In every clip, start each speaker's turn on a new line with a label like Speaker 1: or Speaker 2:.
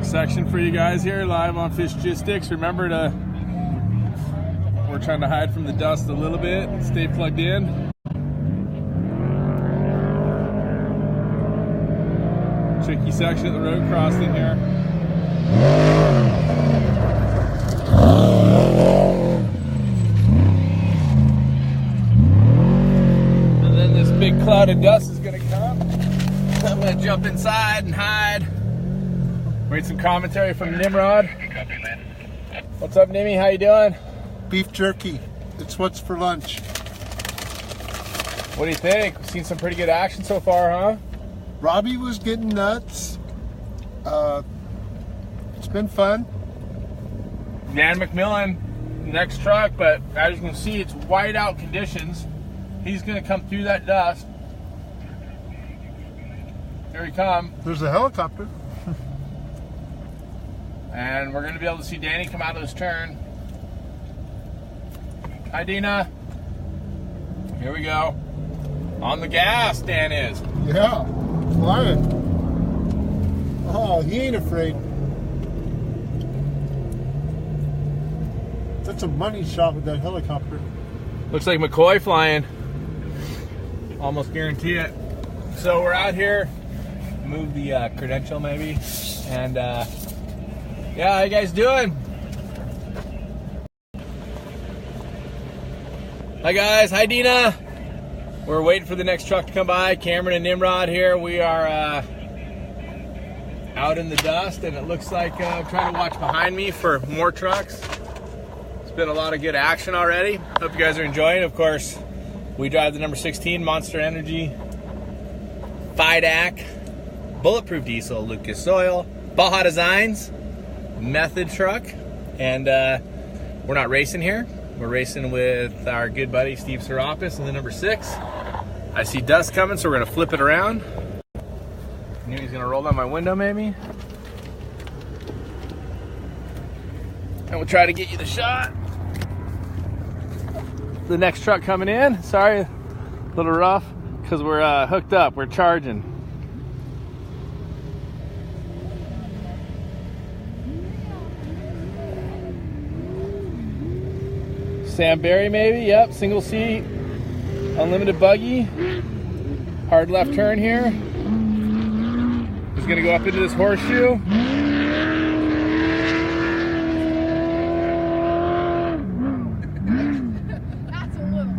Speaker 1: Quick section for you guys here, live on Fishgistics. Remember to, we're trying to hide from the dust a little bit and stay plugged in. Tricky section of the road crossing here. And then this big cloud of dust is gonna come. I'm gonna jump inside and hide. Read some commentary from Nimrod. What's up, Nimmy? How you doing?
Speaker 2: Beef jerky. It's what's for lunch.
Speaker 1: What do you think? We've seen some pretty good action so far, huh?
Speaker 2: Robbie was getting nuts. It's been fun.
Speaker 1: Dan McMillan, next truck, but as you can see, it's whiteout conditions. He's gonna come through that dust. Here he comes.
Speaker 2: There's a helicopter.
Speaker 1: And we're going to be able to see Danny come out of his turn. Hi, Dina. Here we go. On the gas, Dan is.
Speaker 2: Yeah, flying. Oh, he ain't afraid. That's a money shot with that helicopter.
Speaker 1: Looks like McCoy flying. Almost guarantee it. So we're out here. Move the credential maybe. And yeah, how you guys doing? Hi guys, hi Dina. We're waiting for the next truck to come by. Cameron and Nimrod here. We are out in the dust, and it looks like I'm trying to watch behind me for more trucks. It's been a lot of good action already. Hope you guys are enjoying. Of course, we drive the number 16 Monster Energy FIDAC Bulletproof Diesel Lucas Oil Baja Designs method truck, and we're not racing here. We're racing with our good buddy Steve Serapis in the number 6. I see dust coming, so we're gonna flip it around. Knew he's gonna roll down my window maybe, and we'll try to get you the shot. The next truck coming in. Sorry, a little rough because we're hooked up. We're charging. Sam Berry maybe, yep, single seat, unlimited buggy, hard left turn here. He's gonna go up into this horseshoe.
Speaker 3: That's a little.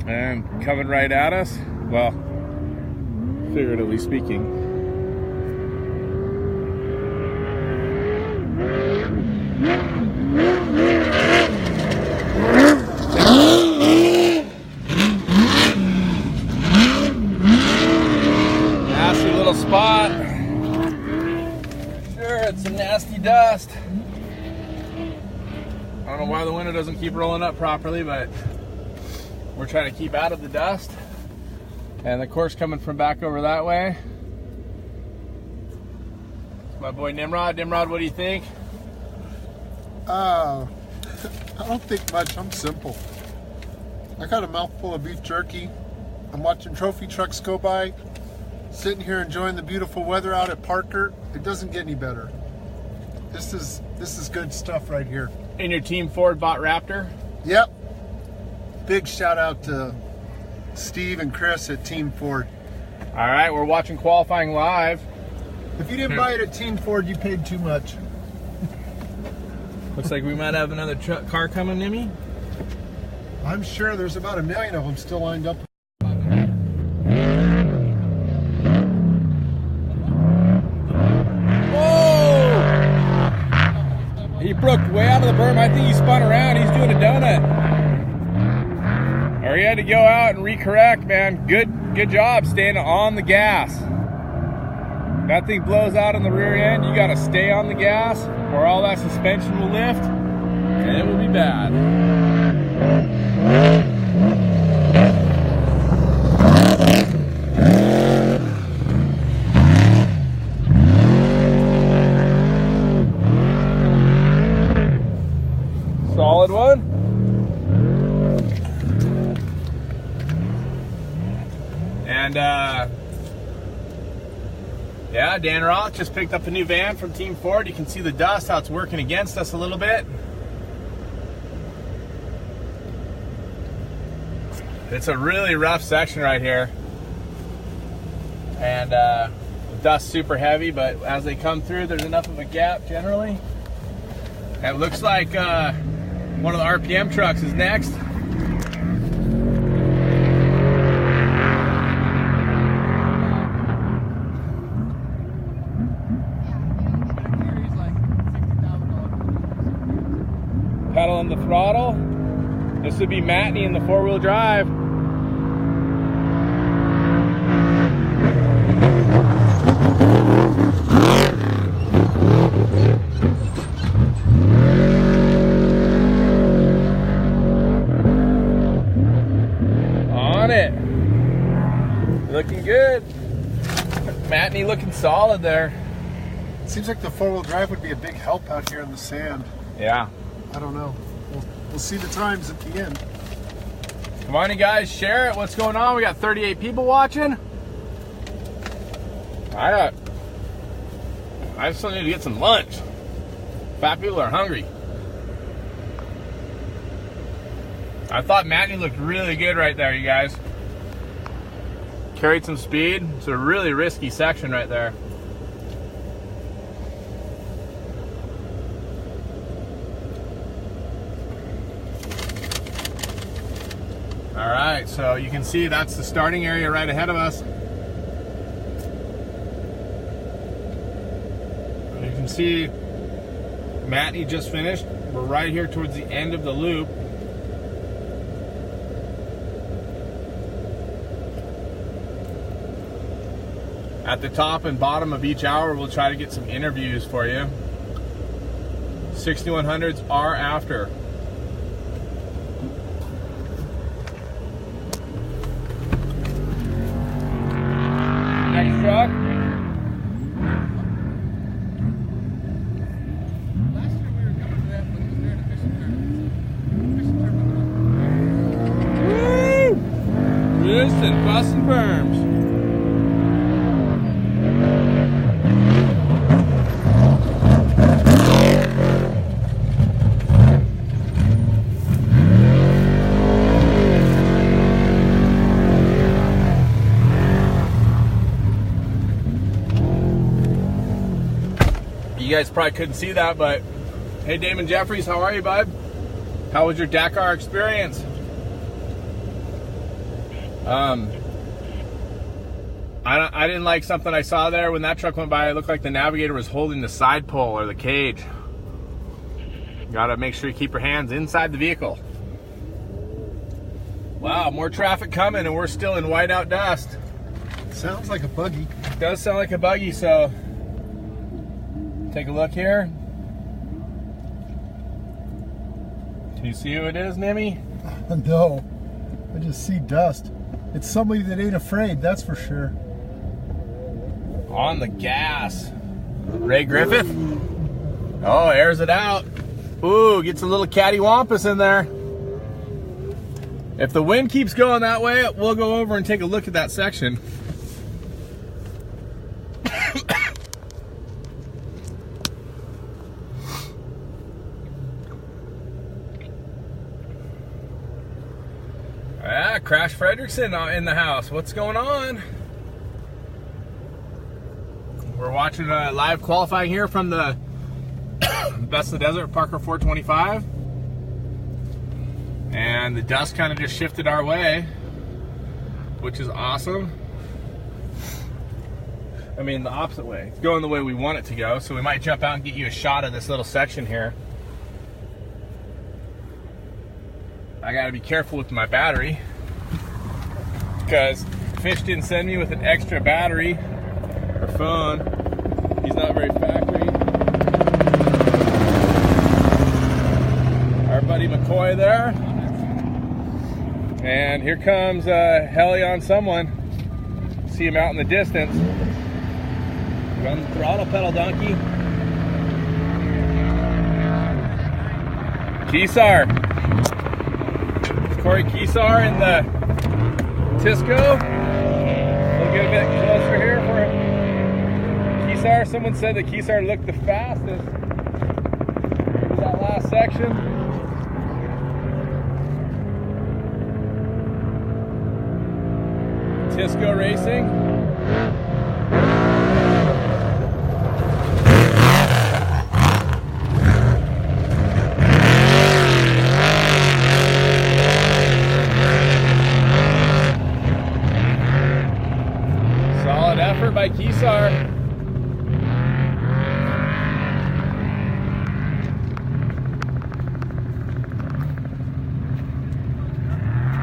Speaker 1: And coming right at us, well, figuratively speaking. Nasty little spot. Sure, it's some nasty dust. I don't know why the window doesn't keep rolling up properly, but we're trying to keep out of the dust. And the course coming from back over that way. It's my boy Nimrod. Nimrod, what do you think?
Speaker 2: I don't think much. I'm simple. I got a mouthful of beef jerky. I'm watching trophy trucks go by, sitting here enjoying the beautiful weather out at Parker. It doesn't get any better. This is good stuff right here.
Speaker 1: In your Team Ford bought Raptor?
Speaker 2: Yep. Big shout out to Steve and Chris at Team Ford.
Speaker 1: All right, we're watching qualifying live.
Speaker 2: If you didn't buy it at Team Ford, you paid too much.
Speaker 1: Looks like we might have another car coming, Nimmy.
Speaker 2: I'm sure there's about 1 million of them still lined up.
Speaker 1: Whoa! He broke way out of the berm. I think he spun around. He's doing a donut. Or he had to go out and recorrect, man. Good job staying on the gas. That thing blows out on the rear end. You got to stay on the gas, or all that suspension will lift, and it will be bad. Solid one. And Yeah, Dan Roth just picked up a new van from Team Ford. You can see the dust, how it's working against us a little bit. It's a really rough section right here. And the dust's super heavy, but as they come through, there's enough of a gap generally. And it looks like one of the RPM trucks is next. Pedal on the throttle. This would be Matney in the four-wheel drive. On it. Looking good. Matney looking solid there.
Speaker 2: Seems like the four-wheel drive would be a big help out here in the sand.
Speaker 1: Yeah.
Speaker 2: I don't know. We'll see the times at the end.
Speaker 1: Come on, you guys, share it. What's going on? We got 38 people watching. I just need to get some lunch. Fat people are hungry. I thought Matney looked really good right there, you guys. Carried some speed. It's a really risky section right there. All right, so you can see that's the starting area right ahead of us. You can see Matney just finished. We're right here towards the end of the loop. At the top and bottom of each hour, we'll try to get some interviews for you. 6100s are after. Next truck.
Speaker 3: Last year we were coming to that, but it was there in a fishing tournament.
Speaker 1: Woo! Listen, busting berms. You guys probably couldn't see that, but hey, Damon Jeffries, how are you, bud? How was your Dakar experience? I didn't like something I saw there when that truck went by. It looked like the navigator was holding the side pole or the cage. You gotta make sure you keep your hands inside the vehicle. Wow, more traffic coming and we're still in whiteout dust.
Speaker 2: Sounds like a buggy.
Speaker 1: It does sound like a buggy, so take a look here. Can you see who it is, Nimmy?
Speaker 2: No, I just see dust. It's somebody that ain't afraid, that's for sure.
Speaker 1: On the gas. Ray Griffith. Oh, airs it out. Ooh, gets a little cattywampus in there. If the wind keeps going that way, we'll go over and take a look at that section. Ah, Crash Fredrickson in the house. What's going on? We're watching a live qualifying here from the Best of the Desert Parker 425. And the dust kind of just shifted our way, which is awesome. I mean, the opposite way. It's going the way we want it to go, so we might jump out and get you a shot of this little section here. I gotta be careful with my battery because Fish didn't send me with an extra battery or phone. He's not very factory. Our buddy McCoy there. And here comes Helly on someone. See him out in the distance. Run the throttle pedal, donkey. Keesar. Corey Keesar in the Tisco. We'll get a bit closer here for him. Keysar. Someone said that Keysar looked the fastest. Here's that last section. Tisco Racing. Solid effort by Keysar.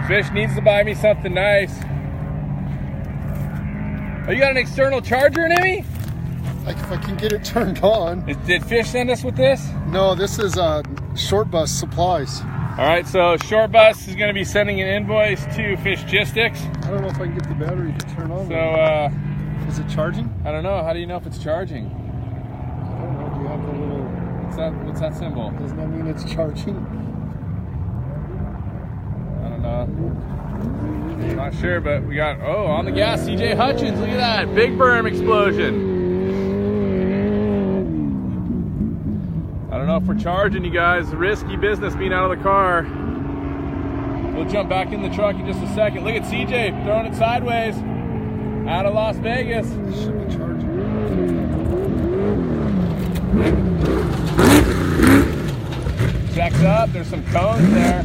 Speaker 1: Fish needs to buy me something nice. Oh, you got an external charger, Nimmy?
Speaker 2: Like if I can get it turned on.
Speaker 1: Did Fish send us with this?
Speaker 2: No, this is Short Bus Supplies.
Speaker 1: All right, so Short Bus is going to be sending an invoice to Fishgistics.
Speaker 2: I don't know if I can get the battery to turn on.
Speaker 1: So,
Speaker 2: is it charging?
Speaker 1: I don't know. How do you know if it's charging?
Speaker 2: I don't know. Do you have the little...
Speaker 1: What's that symbol?
Speaker 2: Doesn't that mean it's charging?
Speaker 1: I don't know. I'm not sure, but we got, oh, on the gas, CJ Hutchins. Look at that. Big berm explosion. I don't know if we're charging you guys. Risky business being out of the car. We'll jump back in the truck in just a second. Look at CJ throwing it sideways out of Las Vegas.
Speaker 2: Should be charging.
Speaker 1: Checks up. There's some cones there.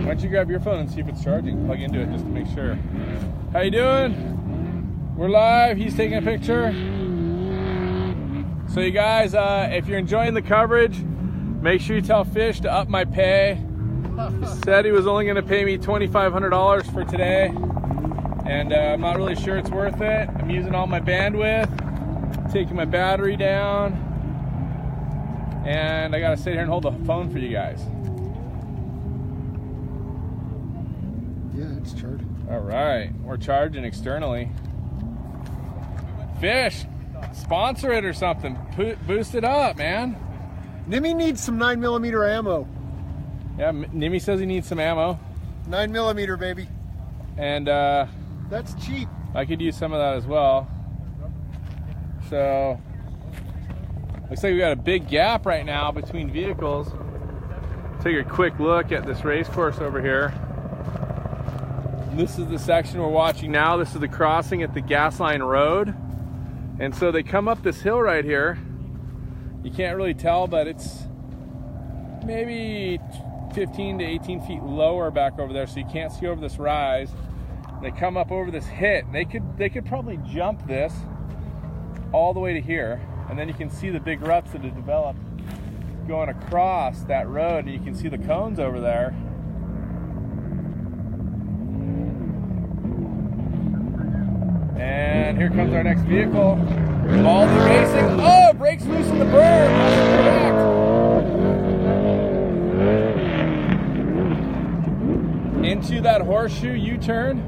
Speaker 1: Why don't you grab your phone and see if it's charging? Plug into it just to make sure. How you doing? We're live. He's taking a picture. So you guys, if you're enjoying the coverage, make sure you tell Fish to up my pay. He said he was only going to pay me $2,500 for today, and I'm not really sure it's worth it. I'm using all my bandwidth, taking my battery down, and I got to sit here and hold the phone for you guys.
Speaker 2: Yeah, it's charging.
Speaker 1: All right, we're charging externally. Fish, sponsor it or something. Boost it up, man.
Speaker 2: Nimmy needs some 9mm ammo.
Speaker 1: Yeah, Nimmy says he needs some ammo.
Speaker 2: 9mm, baby.
Speaker 1: And
Speaker 2: that's cheap.
Speaker 1: I could use some of that as well. So, looks like we got a big gap right now between vehicles. Take a quick look at this race course over here. This is the section we're watching now. This is the crossing at the gas line road. And so they come up this hill right here. You can't really tell, but it's maybe 15 to 18 feet lower back over there, so you can't see over this rise. They come up over this hit. They could probably jump this all the way to here, and then you can see the big ruts that have developed going across that road, and you can see the cones over there. And here comes our next vehicle. Baldy Racing. Oh, brakes loose in the berm. That's correct. Into that horseshoe U-turn.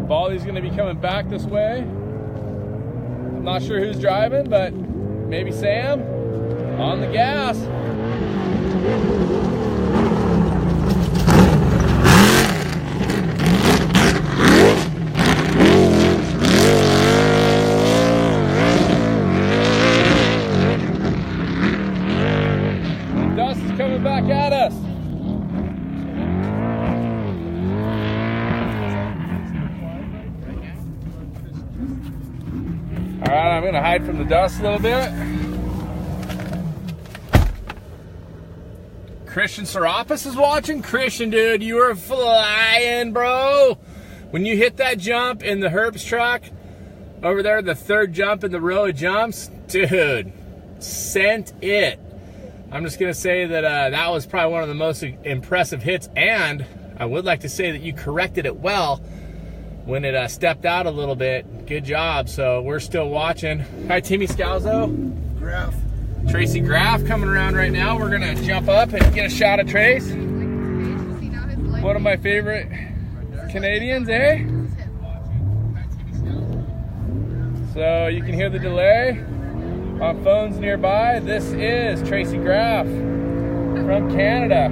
Speaker 1: Baldy's going to be coming back this way. I'm not sure who's driving, but maybe Sam. On the gas. Coming back at us. All right, I'm gonna hide from the dust a little bit. Christian Serapis is watching. Christian, dude, you were flying, bro. When you hit that jump in the Herbst truck over there, the third jump in the row of jumps, dude, sent it. I'm just going to say that that was probably one of the most impressive hits, and I would like to say that you corrected it well when it stepped out a little bit. Good job. So we're still watching. Hi, Timmy Scalzo.
Speaker 2: Graph.
Speaker 1: Tracy Graff coming around right now. We're going to jump up and get a shot of Trace. One of my favorite Canadians, eh? So you can hear the delay on phones nearby. This is Tracy Graff from Canada.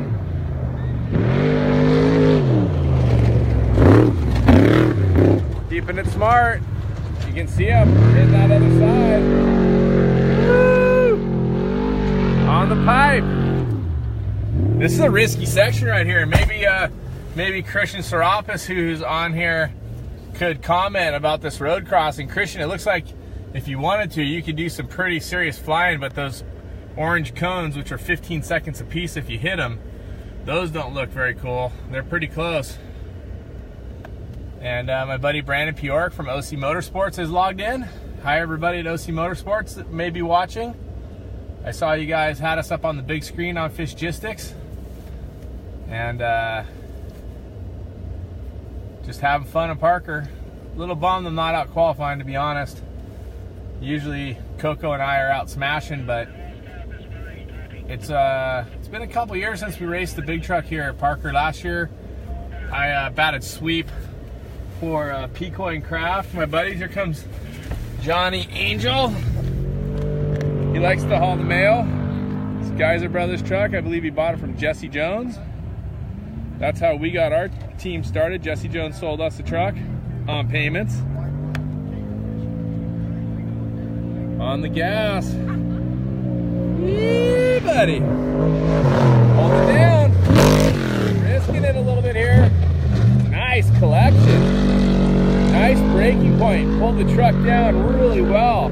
Speaker 1: keeping it smart. You can see him in that other side. Woo! On the pipe. This is a risky section right here. Maybe Christian Serapis, who's on here, could comment about this road crossing. Christian, it looks like if you wanted to, you could do some pretty serious flying, but those orange cones, which are 15 seconds a piece if you hit them, those don't look very cool. They're pretty close. And my buddy Brandon Pjork from OC Motorsports is logged in. Hi everybody at OC Motorsports that may be watching. I saw you guys had us up on the big screen on Fishgistics. And just having fun in Parker. A little bummed I'm not out qualifying, to be honest. Usually Coco and I are out smashing, but it's been a couple years since we raced the big truck here at Parker. Last year I batted sweep for Picoy and Craft. My buddies, here comes Johnny Angel. He likes to haul the mail. It's Geyser Brothers truck. I believe he bought it from Jesse Jones. That's how we got our team started. Jesse Jones sold us the truck on payments. On the gas. Yee, buddy. Hold it down. Risking it a little bit here. Nice collection. Nice braking point. Pulled the truck down really well.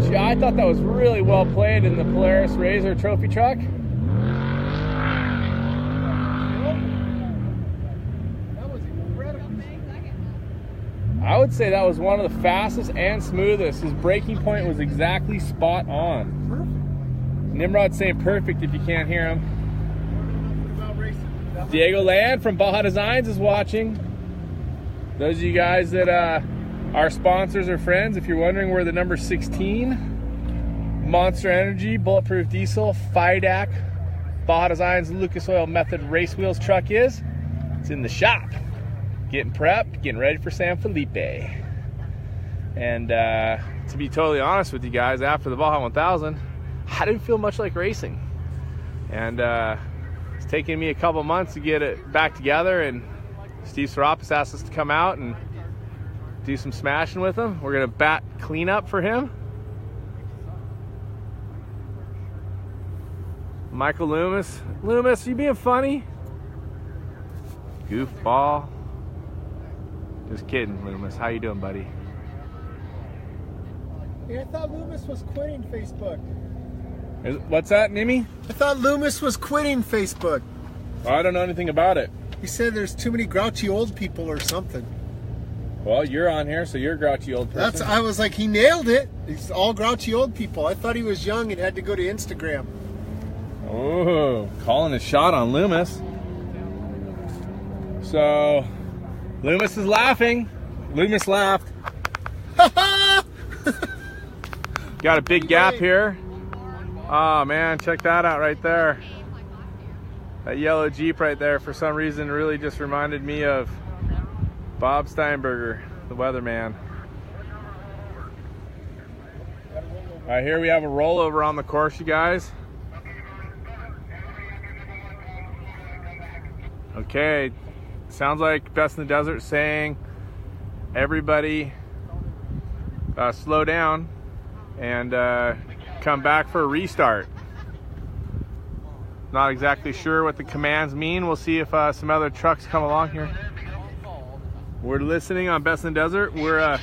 Speaker 1: Gee, I thought that was really well played in the Polaris Razor trophy truck. I would say that was one of the fastest and smoothest. His braking point was exactly spot on. Perfect. Nimrod's saying perfect if you can't hear him. Diego Land from Baja Designs is watching. Those of you guys that are sponsors or friends, if you're wondering where the number 16 Monster Energy Bulletproof Diesel FIDAC Baja Designs Lucas Oil Method Race Wheels truck is, it's in the shop. Getting prepped, getting ready for San Felipe. And to be totally honest with you guys, after the Baja 1000, I didn't feel much like racing. And it's taken me a couple months to get it back together, and Steve Serapis asked us to come out and do some smashing with him. We're gonna bat cleanup for him. Michael Loomis. Loomis, you being funny? Goofball. Just kidding, Loomis. How you doing, buddy?
Speaker 2: Yeah, I thought Loomis was quitting Facebook.
Speaker 1: What's that, Nimmy?
Speaker 2: I thought Loomis was quitting Facebook.
Speaker 1: Well, I don't know anything about it.
Speaker 2: He said there's too many grouchy old people or something.
Speaker 1: Well, you're on here, so you're a grouchy old person.
Speaker 2: I was like, he nailed it. It's all grouchy old people. I thought he was young and had to go to Instagram.
Speaker 1: Oh, calling a shot on Loomis. So, Loomis is laughing. Loomis laughed. Got a big gap here. Oh man, check that out right there. That yellow Jeep right there, for some reason, really just reminded me of Bob Steinberger, the weatherman. All right, here we have a rollover on the course, you guys. Okay, sounds like Best in the Desert saying, everybody slow down and come back for a restart. Not exactly sure what the commands mean. We'll see if some other trucks come along here. We're listening on Best in the Desert. We're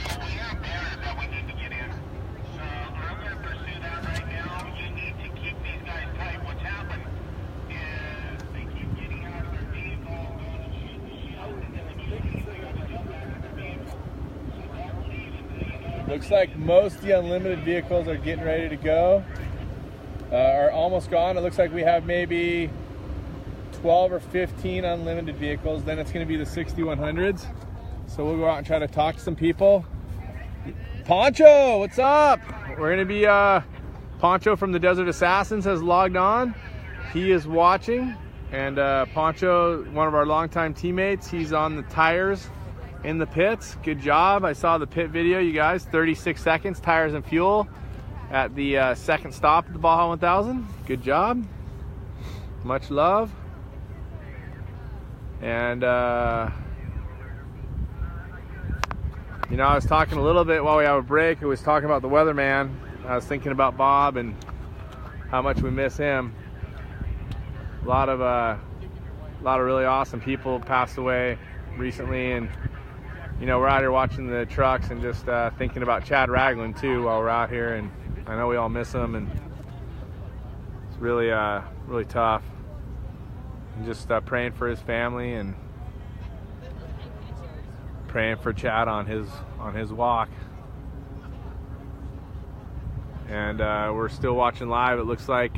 Speaker 1: looks like most of the unlimited vehicles are getting ready to go, are almost gone. It looks like we have maybe 12 or 15 unlimited vehicles. Then it's going to be the 6100s. So we'll go out and try to talk to some people. Poncho, what's up? We're going to be, Poncho from the Desert Assassins has logged on. He is watching. And Poncho, one of our longtime teammates, he's on the tires in the pits. Good job. I saw the pit video, you guys. 36 seconds, tires and fuel at the second stop at the Baja 1000. Good job. Much love. And You know, I was talking a little bit while we have a break. I was talking about the weatherman. I was thinking about Bob and how much we miss him. A lot of really awesome people passed away recently, and you know, we're out here watching the trucks and just thinking about Chad Ragland too while we're out here, and I know we all miss him, and it's really really tough. And just praying for his family and praying for Chad on his walk. And we're still watching live. It looks like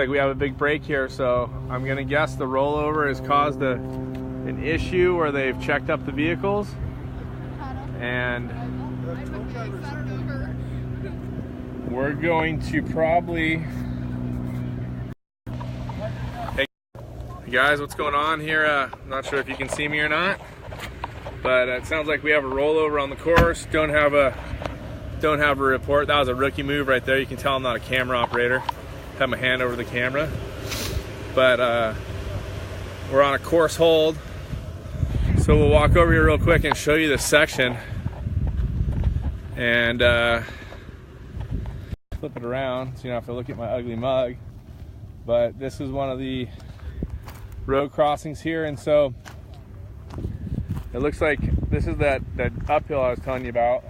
Speaker 1: we have a big break here, so I'm gonna guess the rollover has caused an issue where they've checked up the vehicles, and we're going to probably... Hey guys, what's going on here? I'm not sure if you can see me or not, but it sounds like we have a rollover on the course. Don't have a report. That was a rookie move right there. You can tell I'm not a camera operator. Have my hand over the camera, but we're on a course hold, so we'll walk over here real quick and show you this section, and flip it around so you don't have to look at my ugly mug. But this is one of the road crossings here, and so it looks like this is that uphill I was telling you about.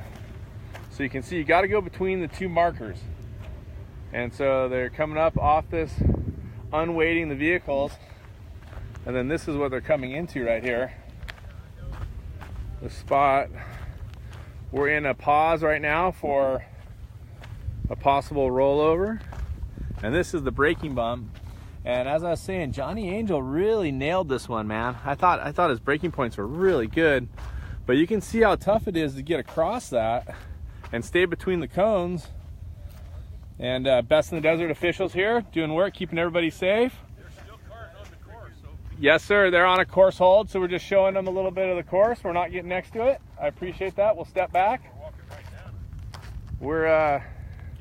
Speaker 1: So you can see you got to go between the two markers. And so they're coming up off this, unweighting the vehicles, and then this is what they're coming into right here. The spot. We're in a pause right now for a possible rollover, and this is the braking bump. And as I was saying, Johnny Angel really nailed this one, man. I thought his braking points were really good, but you can see how tough it is to get across that and stay between the cones. And Best in the Desert officials here doing work, keeping everybody safe.
Speaker 3: They're still carting on the course, so.
Speaker 1: Yes, sir. They're on a course hold, so we're just showing them a little bit of the course. We're not getting next to it. I appreciate that. We'll step back.
Speaker 3: We're walking right down.
Speaker 1: We're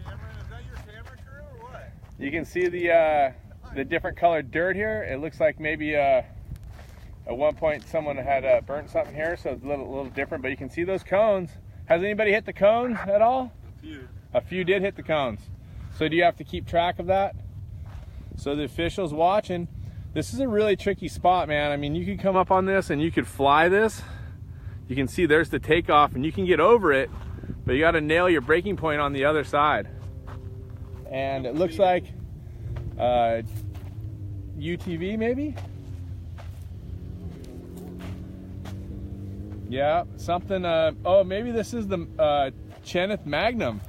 Speaker 3: Cameron, is that your camera crew or what?
Speaker 1: you can see the different colored dirt here. It looks like maybe at one point someone had burnt something here, so it's a little different. But you can see those cones. Has anybody hit the cones at all?
Speaker 3: A few.
Speaker 1: A few did hit the cones. So do you have to keep track of that? So the officials watching. This is a really tricky spot, man. I mean, you could come up on this and you could fly this. You can see there's the takeoff, and you can get over it, but you got to nail your braking point on the other side. And it looks like UTV maybe? Yeah, something. Oh, maybe this is the Cheneth Magnum.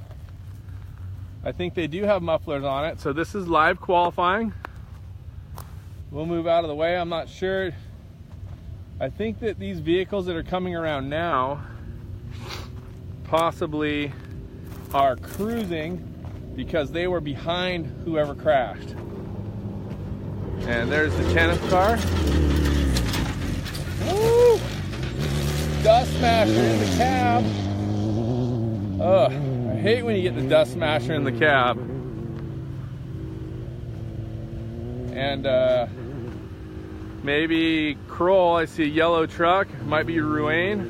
Speaker 1: I think they do have mufflers on it. So this is live qualifying. We'll move out of the way. I'm not sure. I think that these vehicles that are coming around now possibly are cruising because they were behind whoever crashed. And there's the Cheneth car. Woo! Dust smasher in the cab. Ugh. I hate when you get the dust smasher in the cab. And maybe Kroll. I see a yellow truck. Might be Ruane.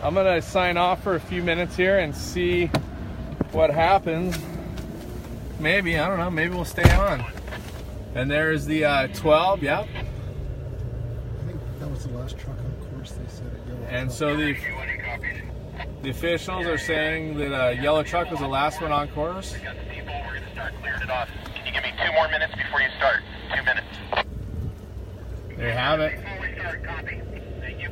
Speaker 1: I'm gonna sign off for a few minutes here and see what happens. Maybe, I don't know, maybe we'll stay on. And there's the 12, yep.
Speaker 2: I think that was the last truck on course, they said at yellow.
Speaker 1: And so the officials are saying that yellow truck was the last one on course.
Speaker 4: We got the people, we're going to start clearing it off. Can you give me 2 more minutes before you start? 2 minutes.
Speaker 1: There you have it.
Speaker 4: Before we start, copy. Thank you.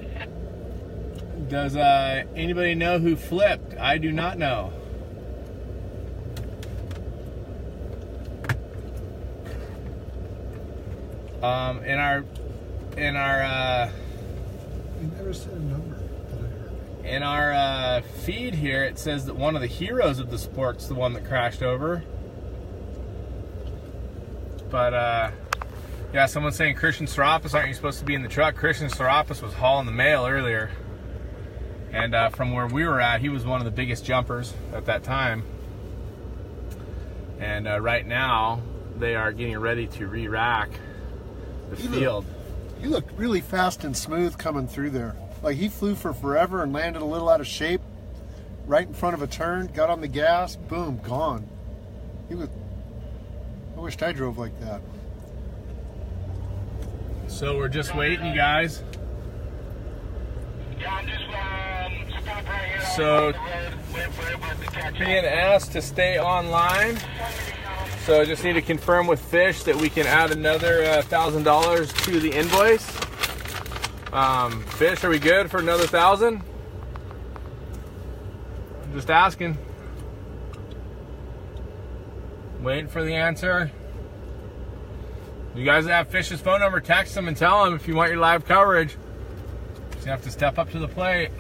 Speaker 1: Does anybody know who flipped? I do not know. In our
Speaker 2: They never said a number that I heard.
Speaker 1: in our feed here, it says that one of the heroes of the sport's the one that crashed over. But yeah, someone's saying Christian Serapis, aren't you supposed to be in the truck? Christian Serapis was hauling the mail earlier, and from where we were at, he was one of the biggest jumpers at that time. And right now they are getting ready to re-rack. the field.
Speaker 2: He looked really fast and smooth coming through there. Like he flew for forever and landed a little out of shape right in front of a turn, got on the gas, boom, gone. I wished I drove like that.
Speaker 1: So we're just waiting, you guys.
Speaker 4: Yeah, I'm just stop right here
Speaker 1: So
Speaker 4: on the road, waiting for everybody to catch up.
Speaker 1: being asked to stay online. So I just need to confirm with Fish that we can add another $1,000 to the invoice. Fish, are we good for another 1,000? I'm just asking. Waiting for the answer. You guys have Fish's phone number, text him and tell him if you want your live coverage. You have to step up to the plate.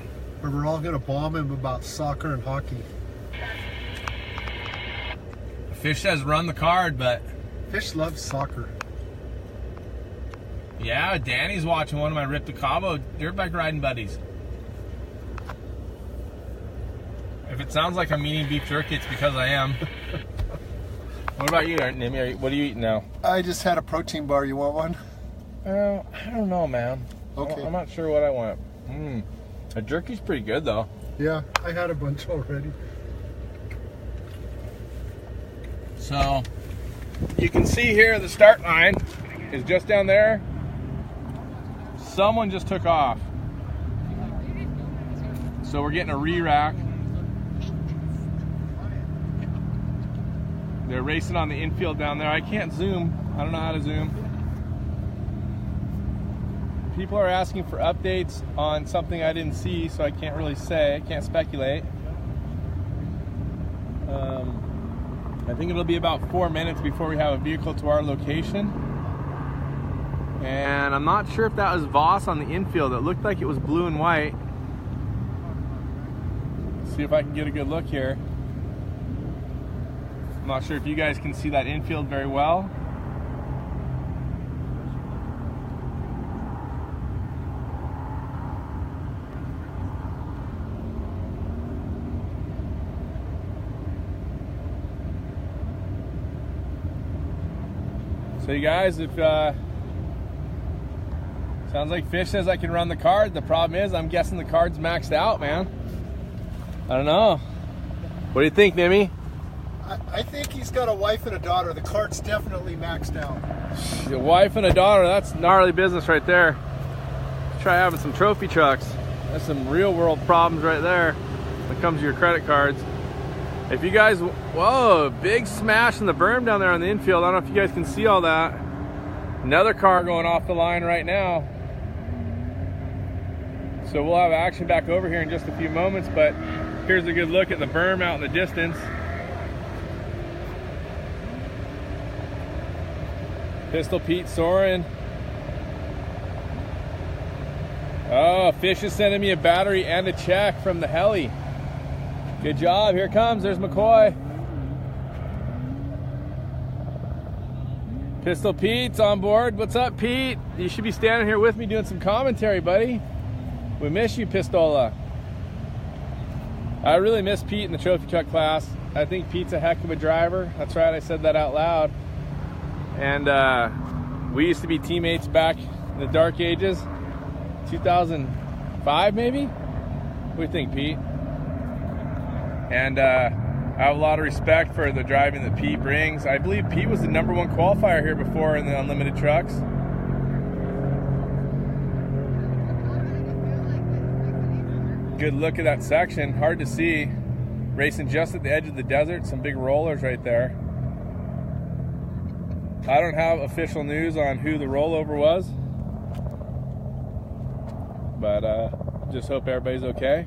Speaker 2: But we're all gonna bomb him about soccer and hockey.
Speaker 1: Fish says run the card, but
Speaker 2: Fish loves soccer.
Speaker 1: yeah, Danny's watching one of my Rip to Cabo dirt bike riding buddies. If it sounds like I'm eating beef jerky, it's because I am. What about you, Nimi? What are you eating now?
Speaker 2: I just had a protein bar. You want one?
Speaker 1: I don't know, man.
Speaker 2: Okay.
Speaker 1: I'm not sure what I want. The jerky's pretty good, though.
Speaker 2: Yeah, I had a bunch already.
Speaker 1: So, you can see here the start line is just down there. Someone just took off. So we're getting a re-rack. They're racing on the infield down there. I can't zoom. I don't know how to zoom. People are asking for updates on something I didn't see, so I can't really say. I can't speculate. I think it'll be about 4 minutes before we have a vehicle to our location. And I'm not sure if that was Voss on the infield. It looked like it was blue and white. See if I can get a good look here. I'm not sure if you guys can see that infield very well. So you guys, if sounds like Fish says I can run the card. The problem is I'm guessing the card's maxed out, man. I don't know. What do you think, Nimi?
Speaker 2: I think he's got a wife and a daughter. The card's definitely maxed out.
Speaker 1: Your wife and a daughter, that's gnarly business right there. Try having some trophy trucks. That's some real world problems right there when it comes to your credit cards. If you guys, whoa, big smash in the berm down there on the infield. I don't know if you guys can see all that. Another car going off the line right now. So we'll have action back over here in just a few moments, but here's a good look at the berm out in the distance. Pistol Pete soaring. Oh, Fish is sending me a battery and a check from the heli. Good job. Here comes. There's McCoy. Pistol Pete's on board. What's up, Pete? You should be standing here with me doing some commentary, buddy. We miss you, Pistola. I really miss Pete in the trophy truck class. I think Pete's a heck of a driver. That's right, I said that out loud. And we used to be teammates back in the dark ages. 2005, maybe? What do you think, Pete? And I have a lot of respect for the driving that Pete brings. I believe Pete was the #1 qualifier here before in the unlimited trucks. Good look at that section, hard to see. Racing just at the edge of the desert, some big rollers right there. I don't have official news on who the rollover was, but just hope everybody's okay.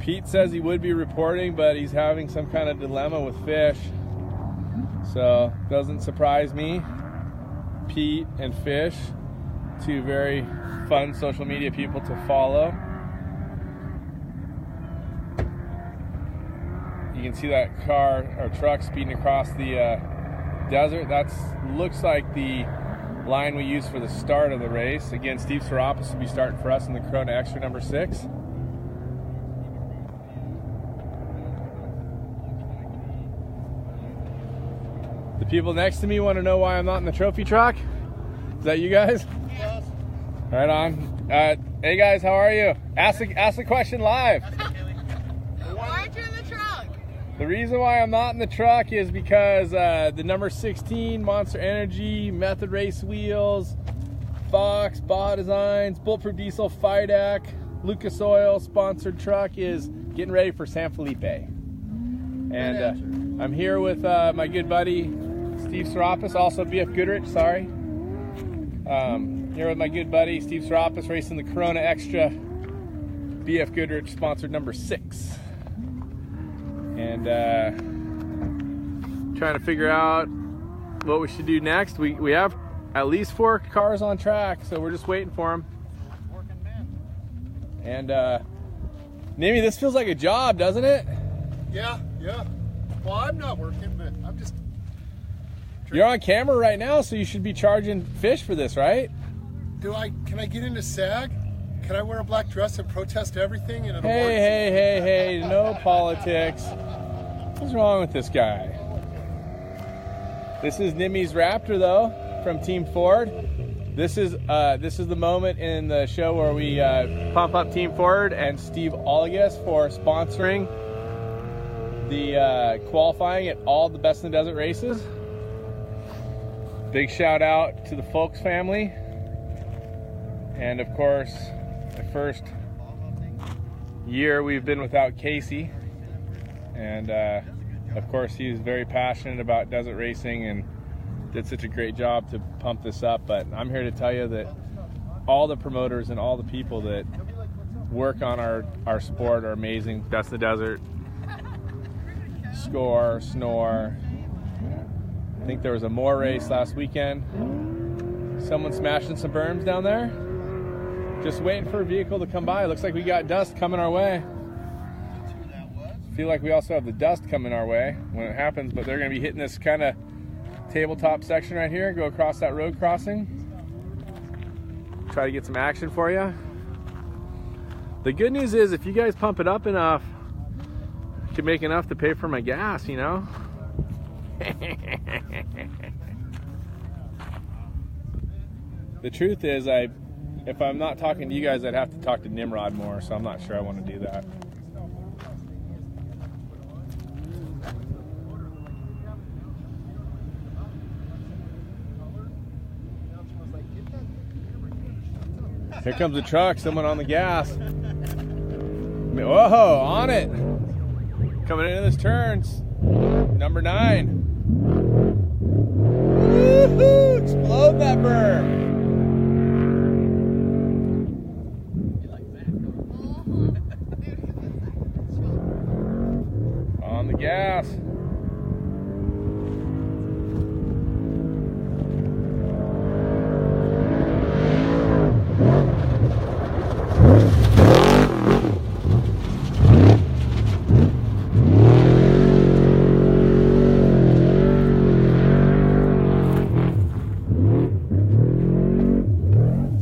Speaker 1: Pete says he would be reporting, but he's having some kind of dilemma with Fish. So, doesn't surprise me. Pete and Fish, two very fun social media people to follow. You can see that car or truck speeding across the desert. That looks like the line we used for the start of the race. Again, Steve Serapis will be starting for us in the Corona Extra #6. people next to me want to know why I'm not in the trophy truck. Is that you guys?
Speaker 3: Yes.
Speaker 1: Right on. Hey guys, how are you? Ask the question live.
Speaker 5: Why aren't you in the truck?
Speaker 1: The reason why I'm not in the truck is because the number 16 Monster Energy Method Race wheels, Fox, Baja Designs, Bulletproof Diesel, FIDAC, Lucas Oil sponsored truck is getting ready for San Felipe. And I'm here with my good buddy Steve Serapis, also BF Goodrich, sorry. Here with my good buddy Steve Serapis racing the Corona Extra BF Goodrich sponsored number 6. And trying to figure out what we should do next. We have at least 4 cars on track, so we're just waiting for them. And Nimmy, this feels like a job, doesn't it?
Speaker 2: Yeah. Well, I'm not working, but I'm just...
Speaker 1: You're on camera right now, so you should be charging fish for this, right?
Speaker 2: Can I get into SAG? Can I wear a black dress and protest everything and it'll work?
Speaker 1: Hey, no politics. What's wrong with this guy? This is Nimmy's Raptor, though, from Team Ford. This is the moment in the show where we pump up Team Ford and Steve Oligas for sponsoring the qualifying at all the Best in the Desert races. Big shout out to the Folks family. And of course, the first year we've been without Casey. And of course, he's very passionate about desert racing and did such a great job to pump this up. But I'm here to tell you that all the promoters and all the people that work on our sport are amazing. Best in the Desert, Score, Snore. I think there was a Moore race last weekend. Someone smashing some berms down there. Just waiting for a vehicle to come by. Looks like we got dust coming our way. Feel like we also have the dust coming our way when it happens, but they're going to be hitting this kind of tabletop section right here and go across that road crossing. Try to get some action for you. The good news is if you guys pump it up enough, you can make enough to pay for my gas, you know? The truth is, if I'm not talking to you guys, I'd have to talk to Nimrod more, so I'm not sure I want to do that. Here comes the truck, someone on the gas. Whoa, on it. Coming into this turn, number 9. Woohoo! Explode that berm. On the gas.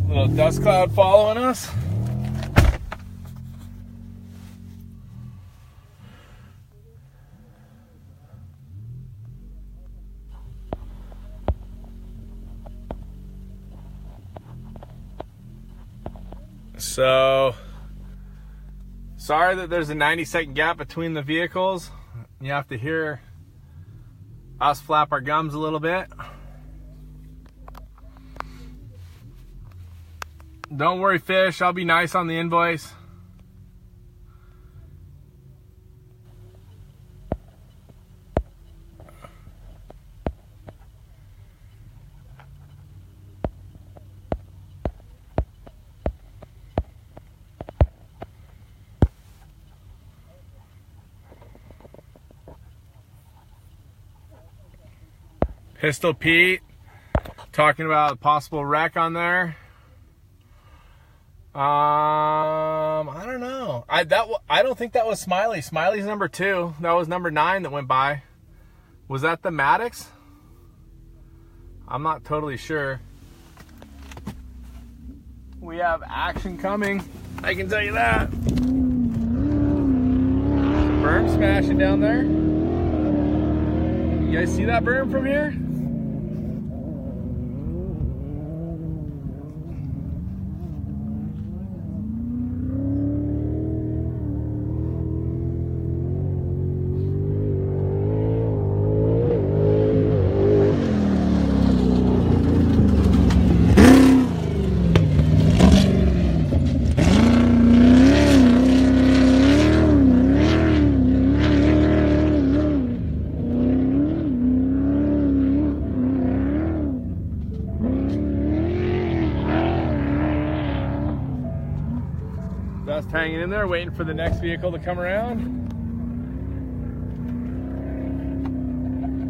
Speaker 1: Little dust cloud following us. So, sorry that there's a 90-second gap between the vehicles. You have to hear us flap our gums a little bit. Don't worry, fish. I'll be nice on the invoice. Pistol Pete talking about a possible wreck on there. I don't know. I don't think that was Smiley. Smiley's number 2. That was number 9 that went by. Was that the Maddox? I'm not totally sure. We have action coming. I can tell you that. Some berm smashing down there. You guys see that berm from here? Just hanging in there, waiting for the next vehicle to come around.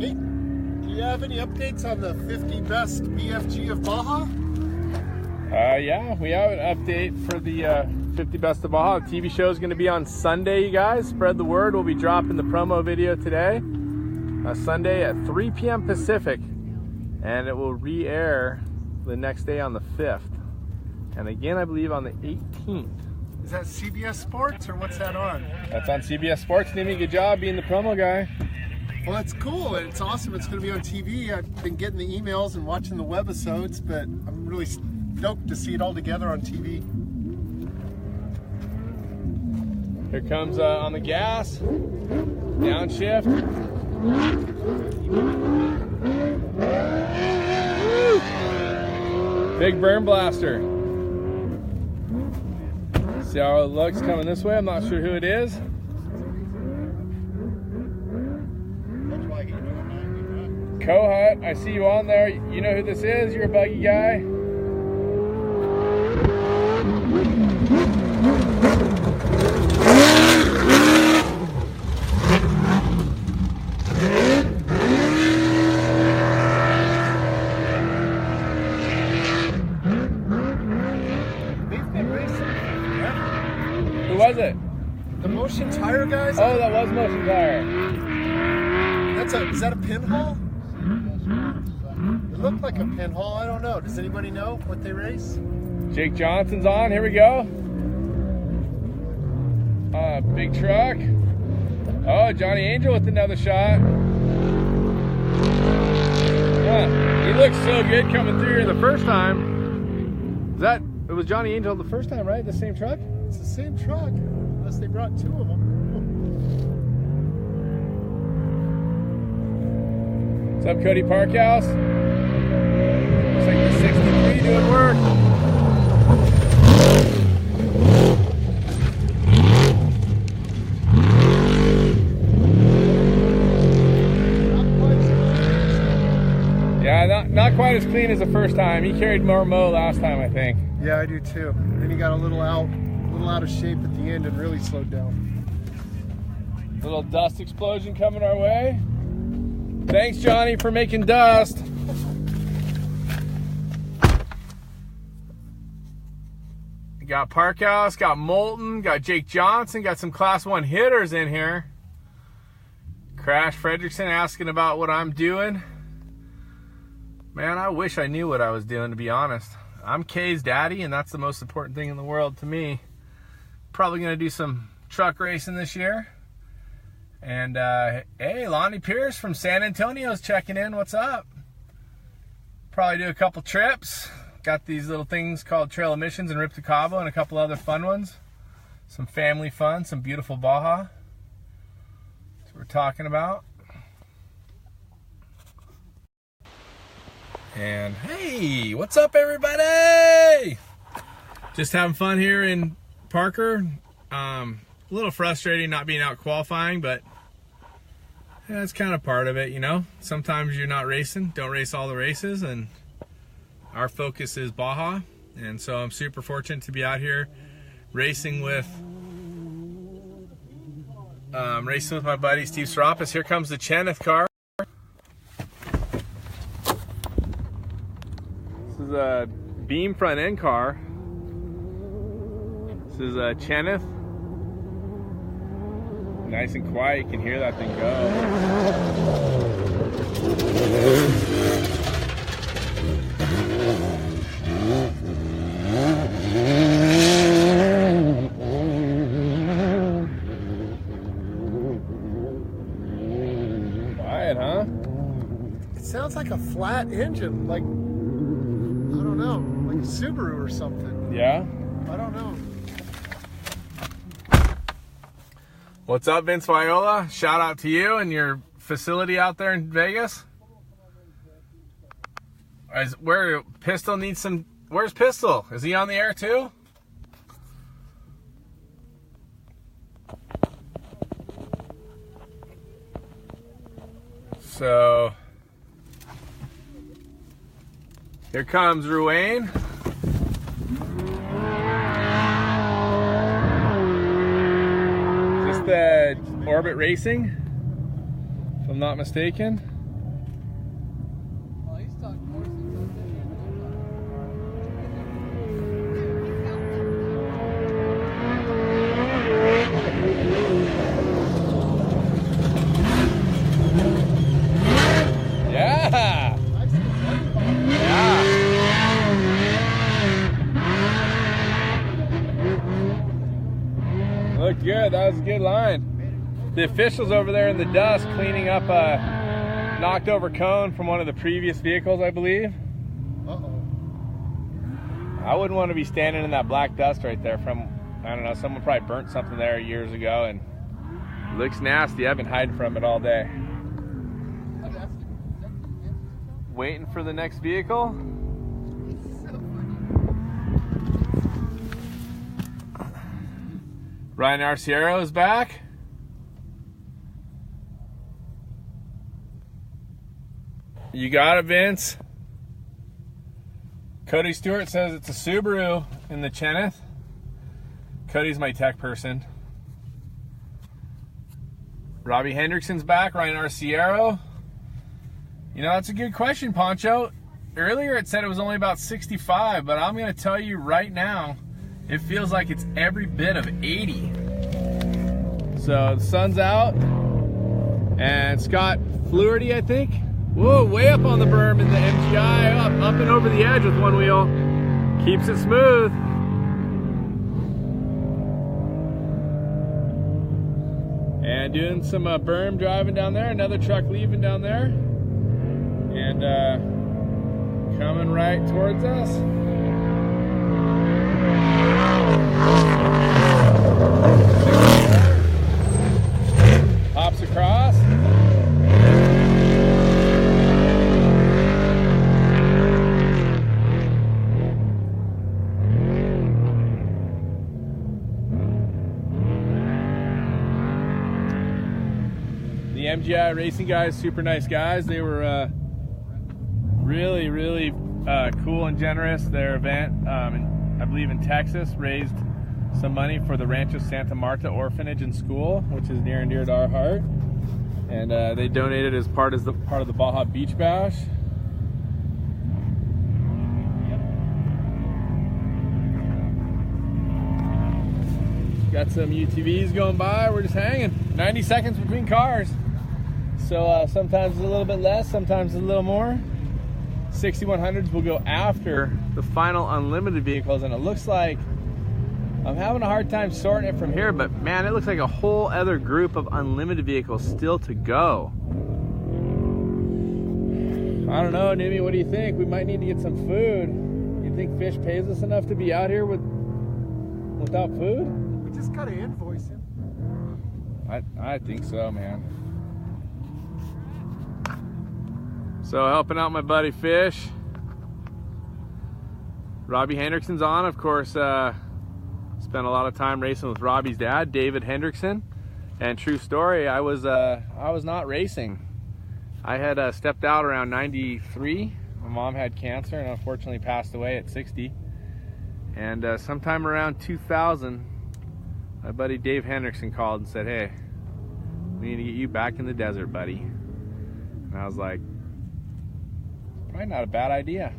Speaker 2: Hey, do you have any updates on the 50 best BFG of Baja?
Speaker 1: Yeah, we have an update for the 50 Best of Baja. The TV show is going to be on Sunday, you guys. Spread the word. We'll be dropping the promo video today, Sunday at 3 p.m. Pacific, and it will re-air the next day on the 5th, and again, I believe, on the 18th.
Speaker 2: Is that CBS Sports or what's that on?
Speaker 1: That's on CBS Sports. Nimi, good job being the promo guy.
Speaker 2: Well, it's cool and it's awesome. It's going to be on TV. I've been getting the emails and watching the webisodes, but I'm really stoked to see it all together on TV.
Speaker 1: Here comes on the gas, downshift. Woo! Big burn blaster. See how it looks coming this way? I'm not sure who it is. Kohut, I see you on there. You know who this is? You're a buggy guy. Who was it?
Speaker 2: The Motion Tire guys?
Speaker 1: Oh, that was Motion Tire.
Speaker 2: Is that a pinhole? It looked like a pinhole. I don't know. Does anybody know what they race?
Speaker 1: Jake Johnson's on. Here we go. Big truck. Oh, Johnny Angel with another shot. He looked so good coming through here the first time. It was Johnny Angel the first time, right? The same truck?
Speaker 2: It's the same truck, unless they brought two of them.
Speaker 1: What's up, Cody Parkhouse? Looks like the 63 doing work. Yeah, not quite as clean as the first time. He carried more mow last time, I think.
Speaker 2: Yeah, I do too. Then he got a little out of shape at the end and really slowed down.
Speaker 1: Little dust explosion coming our way. Thanks, Johnny, for making dust. Got Parkhouse, got Moulton, got Jake Johnson, got some Class 1 hitters in here. Crash Fredrickson asking about what I'm doing. Man, I wish I knew what I was doing, to be honest. I'm Kay's daddy, and that's the most important thing in the world to me. Probably going to do some truck racing this year. And, hey, Lonnie Pierce from San Antonio's checking in. What's up? Probably do a couple trips. Got these little things called trail emissions in Rip to Cabo and a couple other fun ones. Some family fun, some beautiful Baja. That's what we're talking about. And hey, what's up, everybody? Just having fun here in Parker. A little frustrating not being out qualifying, but yeah, it's kind of part of it, you know. Sometimes you're not racing, don't race all the races, and our focus is Baja. And so I'm super fortunate to be out here racing with my buddy Steve Serapis. Here comes the Cheneth car. This is a beam front end car. This is a Cheneth. Nice and quiet, you can hear that thing go. Quiet, huh?
Speaker 2: like a flat engine, like, I don't know, like a Subaru or something.
Speaker 1: Yeah?
Speaker 2: I don't know.
Speaker 1: What's up, Vince Viola? Shout out to you and your facility out there in Vegas. Where Pistol needs some... Where's Pistol? Is he on the air too? So... Here comes Ruane. Is this the Orbit Racing? If I'm not mistaken.
Speaker 3: Oh, he's talking horses out there.
Speaker 1: Yeah! Yeah! Looked good. That was a good line. The officials over there in the dust cleaning up a knocked over cone from one of the previous vehicles, I believe.
Speaker 2: Uh-oh.
Speaker 1: I wouldn't want to be standing in that black dust right there from, I don't know, someone probably burnt something there years ago and it looks nasty. I've been hiding from it all day. Waiting for the next vehicle. Ryan Arciero is back. You got it, Vince. Cody Stewart says it's a Subaru in the Cheneth. Cody's my tech person. Robbie Hendrickson's back. Ryan Arciero. You know, that's a good question, Poncho. Earlier it said it was only about 65, but I'm going to tell you right now, it feels like it's every bit of 80. So the sun's out, and Scott Fluharty, I think. Whoa, way up on the berm in the MGI, up and over the edge with one wheel. Keeps it smooth. And doing some berm driving down there, another truck leaving down there. And coming right towards us. Hops across. The MGI racing guys, super nice guys. They were really, really cool and generous. Their event, I believe in Texas, raised some money for the Rancho Santa Marta Orphanage and School, which is near and dear to our heart. And they donated as part of the Baja Beach Bash. Got some UTVs going by. We're just hanging. 90 seconds between cars. So sometimes it's a little bit less, sometimes it's a little more. 6100s will go after the final unlimited vehicles, and it looks like I'm having a hard time sorting it from here, but man, it looks like a whole other group of unlimited vehicles still to go. I don't know, Nimmy, what do you think? We might need to get some food. You think Fish pays us enough to be out here without food?
Speaker 2: We just gotta invoice him.
Speaker 1: I think so, man. So helping out my buddy Fish. Robbie Hendrickson's on, of course. Spent a lot of time racing with Robbie's dad, David Hendrickson. And true story, I was not racing. I had stepped out around 93. My mom had cancer and unfortunately passed away at 60. And sometime around 2000, my buddy Dave Hendrickson called and said, "Hey, we need to get you back in the desert, buddy." And I was like, probably not a bad idea.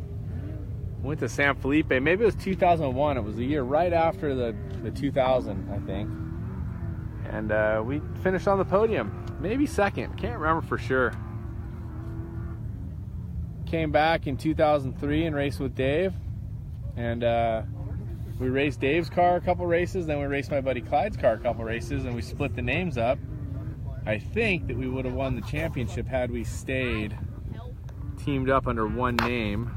Speaker 1: Went to San Felipe. Maybe it was 2001. It was the year right after the 2000, I think. And we finished on the podium. Maybe second. Can't remember for sure. Came back in 2003 and raced with Dave. And we raced Dave's car a couple races. Then we raced my buddy Clyde's car a couple races. And we split the names up. I think that we would have won the championship had we stayed teamed up under one name.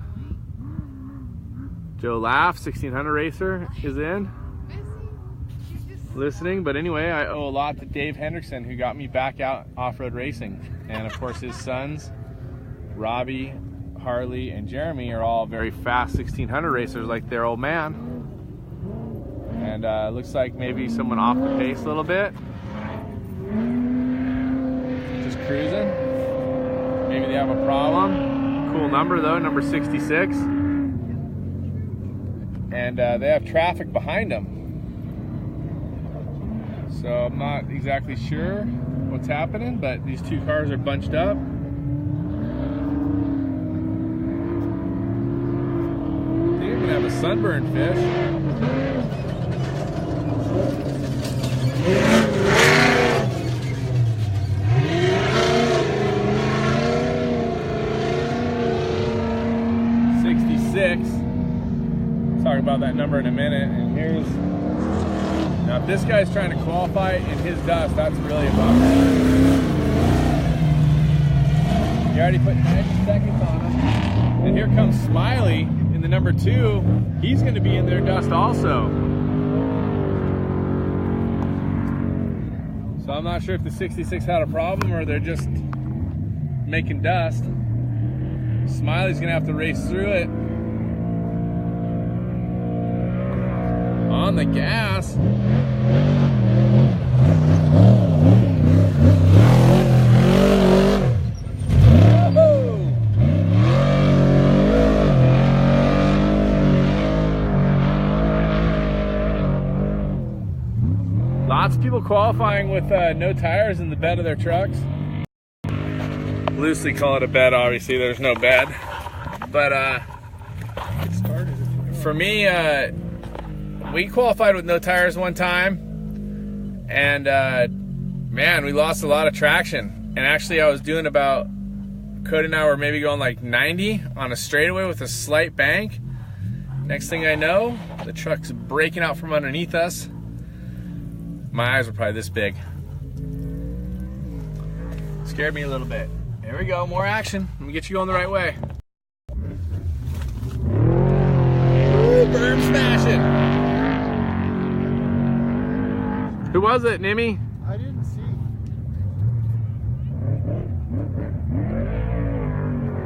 Speaker 1: Joe Laff, 1600 racer, is in. Listening, but anyway, I owe a lot to Dave Hendrickson, who got me back out off-road racing. And of course his sons, Robbie, Harley, and Jeremy, are all very fast 1600 racers like their old man. And looks like maybe someone off the pace a little bit. Just cruising. Maybe they have a problem. Cool number though, number 66. And they have traffic behind them. So I'm not exactly sure what's happening, but these two cars are bunched up. I think I'm gonna have a sunburn fish. Talk about that number in a minute. And here's, now if this guy's trying to qualify in his dust, that's really a bummer. You already put 90 seconds on him. And here comes Smiley in the number 2. He's going to be in their dust also. So I'm not sure if the 66 had a problem or they're just making dust. Smiley's going to have to race through it. On the gas. Whoa. Lots of people qualifying with no tires in the bed of their trucks. Loosely call it a bed, obviously there's no bed. But for me, we qualified with no tires one time, and man, we lost a lot of traction. And actually I was doing about, Cody and I were maybe going like 90 on a straightaway with a slight bank. Next thing I know, the truck's breaking out from underneath us. My eyes were probably this big. Scared me a little bit. There we go, more action. Let me get you going the right way. Ooh, berm smashing. Who was it, Nimmy?
Speaker 2: I didn't see.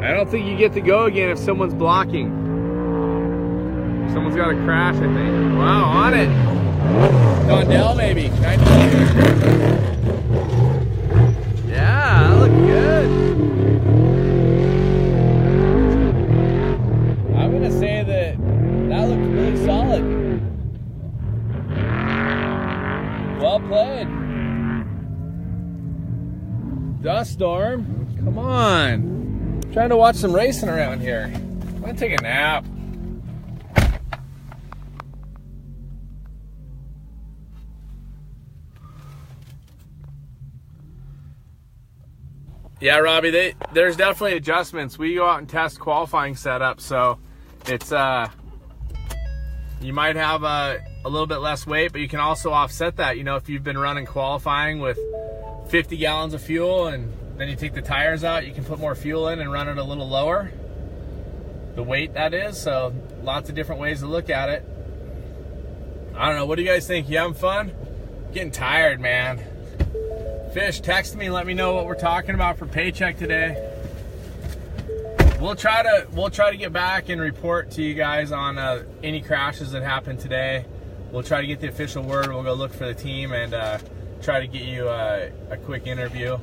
Speaker 1: I don't think you get to go again if someone's blocking. Someone's got to crash, I think. Wow, on it. Dondell, maybe. 90. Yeah, that looked good. I'm going to say that looked really solid. Well played. Dust storm. Come on. I'm trying to watch some racing around here. I'm gonna take a nap. Yeah, Robbie, there's definitely adjustments. We go out and test qualifying setup, so it's you might have a little bit less weight, but you can also offset that. You know, if you've been running qualifying with 50 gallons of fuel and then you take the tires out, you can put more fuel in and run it a little lower. The weight, that is. So lots of different ways to look at it. I don't know. What do you guys think? You having fun? Getting tired, man. Fish, text me and let me know what we're talking about for paycheck today. We'll try to get back and report to you guys on any crashes that happened today. We'll try to get the official word. We'll go look for the team and try to get you a quick interview.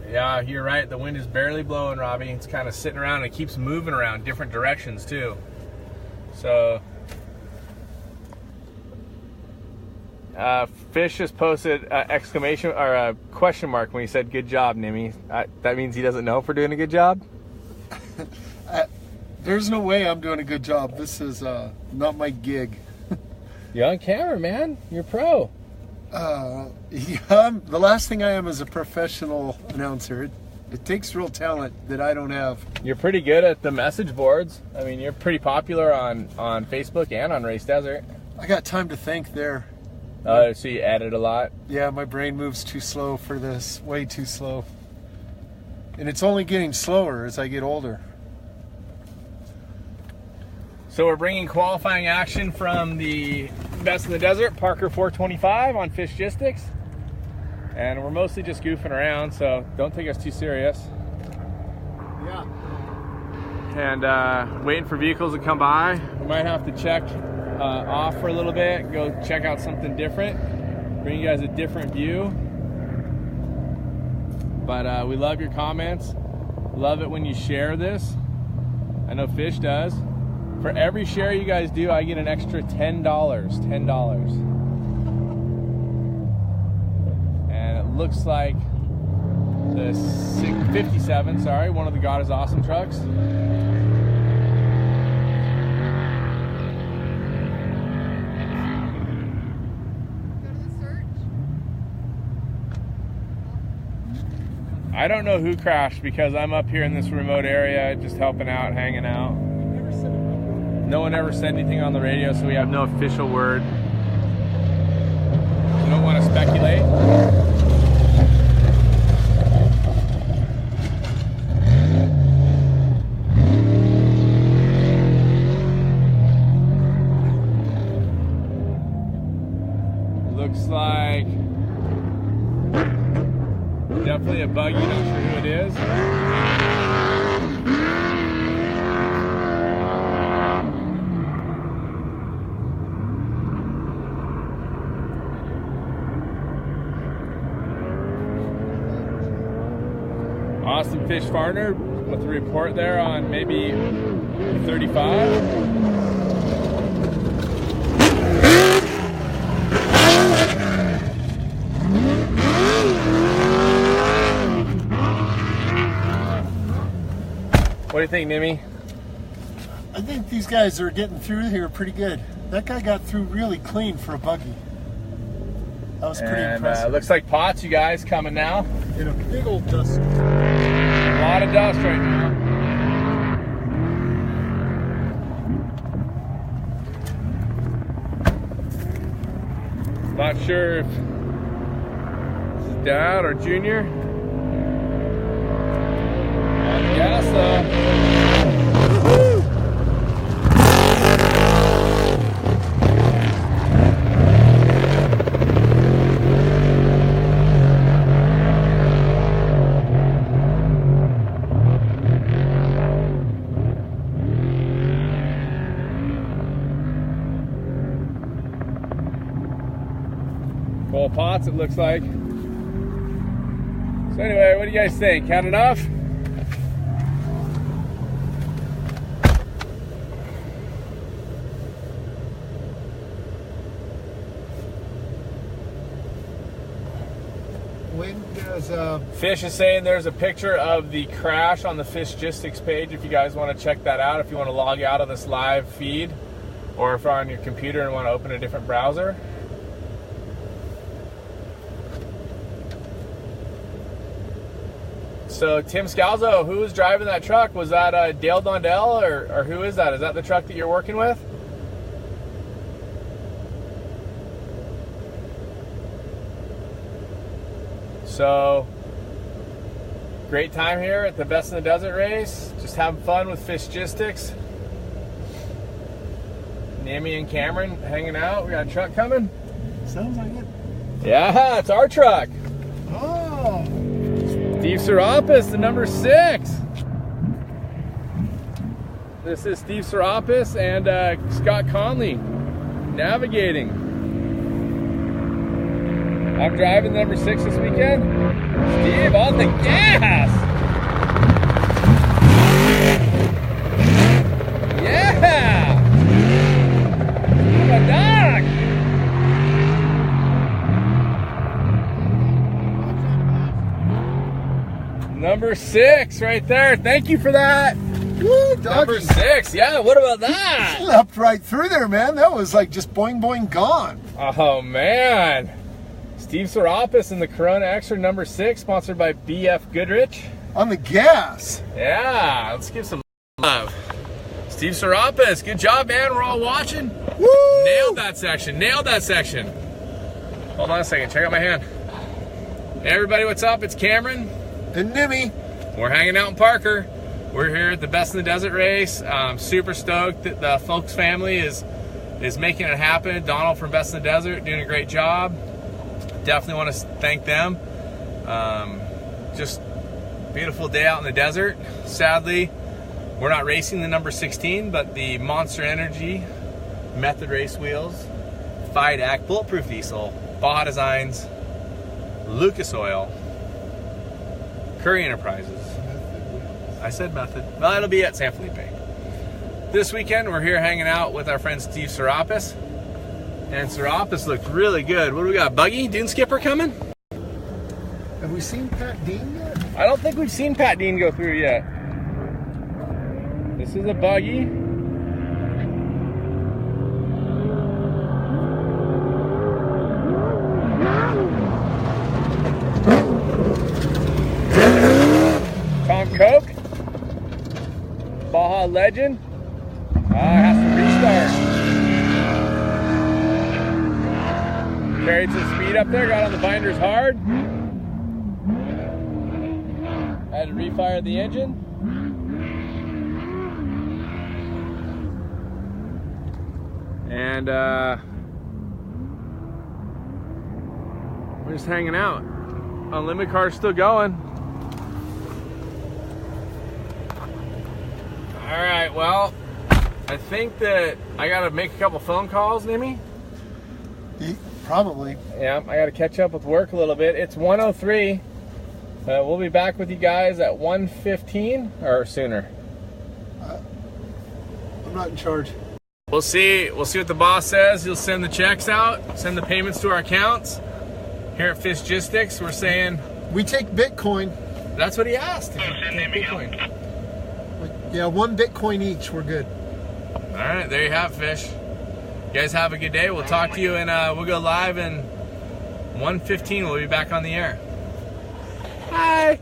Speaker 1: Yeah, you're right. The wind is barely blowing, Robbie. It's kind of sitting around and it keeps moving around different directions too. So Fish just posted exclamation or a question mark when he said "good job, Nimmy." That means he doesn't know if we're doing a good job.
Speaker 2: There's no way I'm doing a good job. This is not my gig.
Speaker 1: You're on camera, man. You're pro.
Speaker 2: Yeah, the last thing I am is a professional announcer. It takes real talent that I don't have.
Speaker 1: You're pretty good at the message boards. I mean, you're pretty popular on Facebook and on Race Desert.
Speaker 2: I got time to think there.
Speaker 1: So you edit a lot?
Speaker 2: Yeah, my brain moves too slow for this. Way too slow. And it's only getting slower as I get older.
Speaker 1: So we're bringing qualifying action from the Best in the Desert, Parker 425 on Fishgistics. And we're mostly just goofing around, so don't take us too serious.
Speaker 2: Yeah.
Speaker 1: And waiting for vehicles to come by. We might have to check off for a little bit, go check out something different, bring you guys a different view. But we love your comments. Love it when you share this. I know Fish does. For every share you guys do, I get an extra $10. $10. And it looks like the 57, sorry, one of the God is Awesome trucks. I don't know who crashed because I'm up here in this remote area just helping out, hanging out. No one ever said anything on the radio, so we have no official word. We don't want to speculate. Looks like definitely a buggy, not sure who it is. Awesome Fish Farner with a report there on maybe 35. What do you think, Nimmy?
Speaker 2: I think these guys are getting through here pretty good. That guy got through really clean for a buggy. That was pretty impressive.
Speaker 1: Looks like Potts, you guys, coming now.
Speaker 2: In a big old dust.
Speaker 1: A lot of dust right now. Not sure if this is Dad or Junior. On the gas though. Woo! Full pots, it looks like. So anyway, what do you guys think? Had enough?
Speaker 2: When does
Speaker 1: Fish is saying there's a picture of the crash on the Fishgistics page if you guys want to check that out, if you want to log out of this live feed, or if you're on your computer and want to open a different browser. So Tim Scalzo, who was driving that truck? Was that Dale Dondell, or who is that? Is that the truck that you're working with? So, great time here at the Best in the Desert race. Just having fun with Fishgistics. Nami and Cameron hanging out. We got a truck coming.
Speaker 2: sounds like it.
Speaker 1: Yeah, it's our truck.
Speaker 2: Oh.
Speaker 1: Steve Serapis, the number 6. This is Steve Serapis and Scott Conley navigating. I'm driving the number 6 this weekend. Steve on the gas. Yeah. Come on, Doc. Number 6 right there. Thank you for that.
Speaker 2: Woo,
Speaker 1: Number 6. Yeah, what about that?
Speaker 2: Leapt right through there, man. That was like just boing, boing, gone.
Speaker 1: Oh, man. Steve Serapis in the Corona Extra number 6, sponsored by BF Goodrich.
Speaker 2: On the gas.
Speaker 1: Yeah, let's give some love. Steve Serapis, good job, man. We're all watching.
Speaker 2: Woo!
Speaker 1: Nailed that section. Nailed that section. Hold on a second. Check out my hand. Hey, everybody, what's up? It's Cameron.
Speaker 2: And Nimmy.
Speaker 1: We're hanging out in Parker. We're here at the Best in the Desert race. Super stoked that the Folks family is making it happen. Donald from Best in the Desert doing a great job. Definitely want to thank them. Just beautiful day out in the desert. Sadly, we're not racing the number 16, but the Monster Energy Method Race wheels, FIDAC Bulletproof Diesel, Baja Designs, Lucas Oil, Curry Enterprises. I said Method. Well, it'll be at San Felipe. This weekend, we're here hanging out with our friend Steve Serapis. And Serapis looked really good. What do we got? Buggy? Dune Skipper coming?
Speaker 2: Have we seen Pat Dean yet?
Speaker 1: I don't think we've seen Pat Dean go through yet. This is a buggy. Tom Coke. Baja Legend. Has to restart. Carried some speed up there, got on the binders hard. Had to refire the engine. And we're just hanging out. Unlimited car's still going. All right, well, I think that I gotta make a couple phone calls, Nimmy.
Speaker 2: Probably.
Speaker 1: Yeah, I gotta catch up with work a little bit. It's 1:03. We'll be back with you guys at 1:15 or sooner.
Speaker 2: I'm not in charge.
Speaker 1: We'll see what the boss says. He'll send the checks out, send the payments to our accounts. Here at Fishgistics, we're saying
Speaker 2: We take Bitcoin.
Speaker 1: that's what he asked. Bitcoin.
Speaker 2: Yeah, 1 Bitcoin each. We're good.
Speaker 1: All right, there you have it, Fish. You guys have a good day. We'll talk to you, and we'll go live in 1:15. We'll be back on the air. Bye.